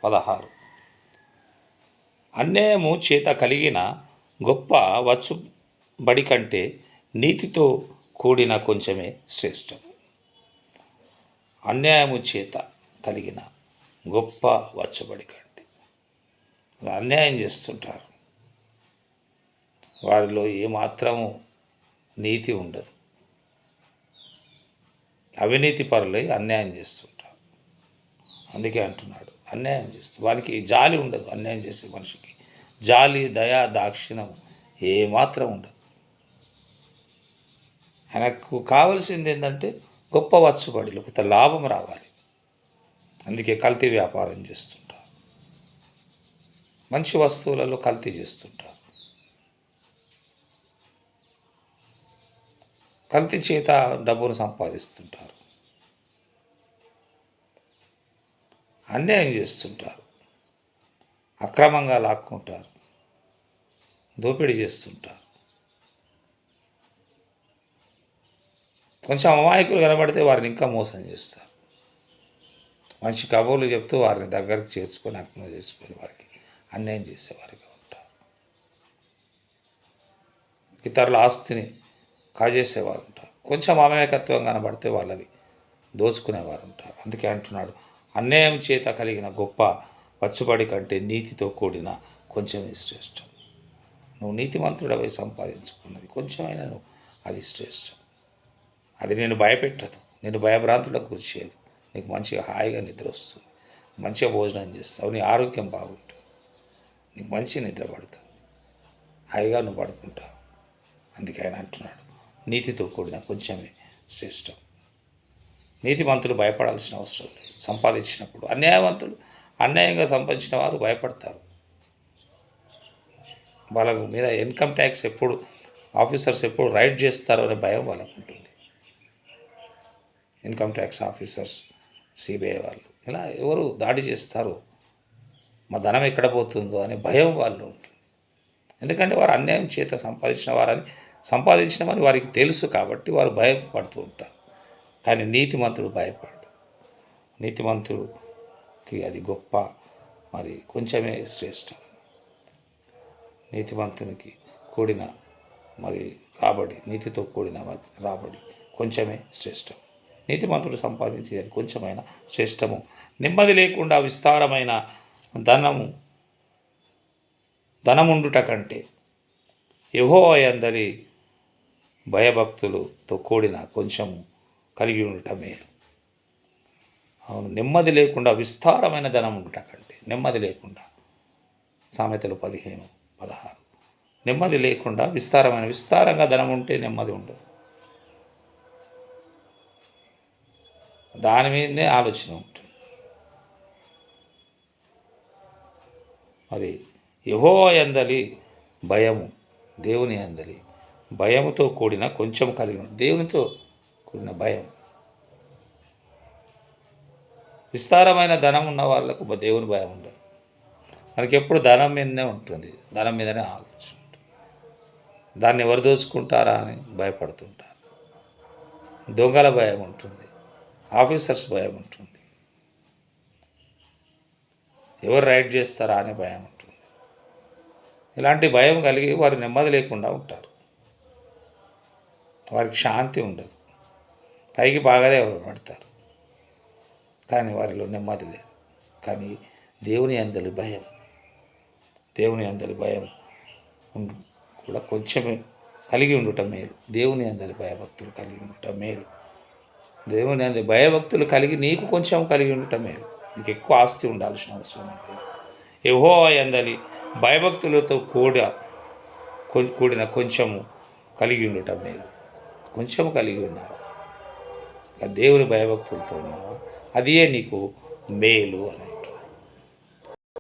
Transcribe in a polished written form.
16. అన్యాయము చేత కలిగిన గొప్ప వచ్చుబడి కంటే నీతితో కూడిన కొంచెమే శ్రేష్టం. అన్యాయము చేత కలిగిన గొప్ప వచ్చుబడి కంటే, అన్యాయం చేస్తుంటారు, వారిలో ఏమాత్రము నీతి ఉండదు. అవినీతి పరులై అన్యాయం చేస్తుంటారు. అందుకే అంటున్నాడు, అన్యాయం చేస్తూ వానికి జాలి ఉండదు. అన్యాయం చేసే మనిషికి జాలి, దయా, దాక్షిణం ఏమాత్రం ఉండదు. ఆయనకు కావలసింది ఏంటంటే గొప్ప వచ్చుబడి, లేకపోతే లాభం రావాలి. అందుకే కల్తీ వ్యాపారం చేస్తుంటారు, మంచి వస్తువులలో కల్తీ చేస్తుంటారు. కల్తీ చేత డబ్బును సంపాదిస్తుంటారు, అన్యాయం చేస్తుంటారు, అక్రమంగా లాక్కుంటారు, దోపిడీ చేస్తుంటారు. కొంచెం అమాయకులు కనబడితే వారిని ఇంకా మోసం చేస్తారు. మంచి కబుర్లు చెప్తూ వారిని దగ్గరికి చేర్చుకొని అక్రమం చేసుకొని వారికి అన్యాయం చేసేవారిగా ఉంటారు. ఇతరుల ఆస్తిని కాజేసేవారు ఉంటారు. కొంచెం అమాయకత్వం కనబడితే వాళ్ళది దోచుకునేవారు ఉంటారు. అందుకే అంటున్నాడు, అన్యాయం చేత కలిగిన గొప్ప వచ్చుబడి కంటే నీతితో కూడిన కొంచెమే శ్రేష్టం. నువ్వు నీతిమంతుడవై సంపాదించుకున్నది కొంచెమైనా నువ్వు అది శ్రేష్టం. అది నేను భయపెట్టదు, నేను భయభ్రాంతులకు గురిచేయదు. నీకు మంచిగా హాయిగా నిద్ర వస్తుంది, మంచిగా భోజనం చేస్తావు, నీ ఆరోగ్యం బాగుంటుంది, నీకు మంచి నిద్ర పడుతుంది, హాయిగా నువ్వు పడుకుంటావు. అందుకే ఆయన అంటున్నాడు, నీతితో కూడిన కొంచెమే శ్రేష్టం. నీతిమంతులు భయపడాల్సిన అవసరం లేదు. సంపాదించినప్పుడు అన్యాయవంతులు, అన్యాయంగా సంపాదించిన వారు భయపడతారు. వాళ్ళ మీద ఇన్కమ్ ట్యాక్స్ ఎప్పుడు ఆఫీసర్స్ ఎప్పుడు రైడ్ చేస్తారో అనే భయం వాళ్ళకు ఉంటుంది. ఇన్కమ్ ట్యాక్స్ ఆఫీసర్స్, సిబిఐ వాళ్ళు ఇలా ఎవరు దాడి చేస్తారు, మా ధనం ఎక్కడ పోతుందో అనే భయం వాళ్ళు ఉంటుంది. ఎందుకంటే వారు అన్యాయం చేత సంపాదించినమని వారికి తెలుసు కాబట్టి వారు భయపడుతూ ఉంటారు. కానీ నీతిమంతుడు భయపడు. నీతిమంతుడికి అది గొప్ప, మరి కొంచెమే శ్రేష్టం. నీతిమంతునికి కూడిన మరి రాబడి, నీతితో కూడిన రాబడి కొంచెమే శ్రేష్టం. నీతిమంతుడు సంపాదించేది కొంచెమైన శ్రేష్టము. నెమ్మది లేకుండా విస్తారమైన ధనముండుట కంటే యెహోవా యందలి భయభక్తులతో కూడిన కొంచెము కలిగి ఉండటం మేలు. అవును, నెమ్మది లేకుండా విస్తారమైన ధనం ఉండుట కంటే, నెమ్మది లేకుండా, సామెతలు 15:16. నెమ్మది లేకుండా విస్తారంగా ధనం ఉంటే నెమ్మది ఉండదు. దాని మీదనే ఆలోచన ఉంటుంది. మరి యెహోవా యందలి భయము, దేవుని యందలి భయముతో కూడిన కొంచెం కలిగి ఉంటుంది. దేవునితో కూడిన భయం. విస్తారమైన ధనం ఉన్న వాళ్ళకు దేవుని భయం ఉండదు. మనకి ఎప్పుడు ధనం మీదనే ఉంటుంది, ధనం మీదనే ఆలోచన ఉంటుంది. దాన్ని ఎవరు దోచుకుంటారా అని భయపడుతుంటారు. దొంగల భయం ఉంటుంది, ఆఫీసర్స్ భయం ఉంటుంది, ఎవరు రైడ్ చేస్తారా అనే భయం ఉంటుంది. ఇలాంటి భయం కలిగి వారు నెమ్మది లేకుండా ఉంటారు. వారికి శాంతి ఉండదు. పైకి బాగానే పడతారు, కానీ వారిలో నెమ్మది లేదు. కానీ దేవుని యందలి భయం, దేవుని యందలి భయం కూడా కొంచెమే కలిగి ఉండటం మేలు. దేవుని యందలి భయభక్తులు కలిగి ఉండటం మేలు. దేవుని యందలి భయభక్తులు కలిగి నీకు కొంచెం కలిగి ఉండటం మేలు. నీకు ఎక్కువ ఆస్తి ఉండాల్సిన అవసరం లేదు. యెహోవా యందలి భయభక్తులతో కూడిన కొంచెము కలిగి ఉండటం మేలు. కొంచెము కలిగి ఉన్నావా, దేవుని భయభక్తులతో ఉన్నావా, అదే నీకు మేలు అని.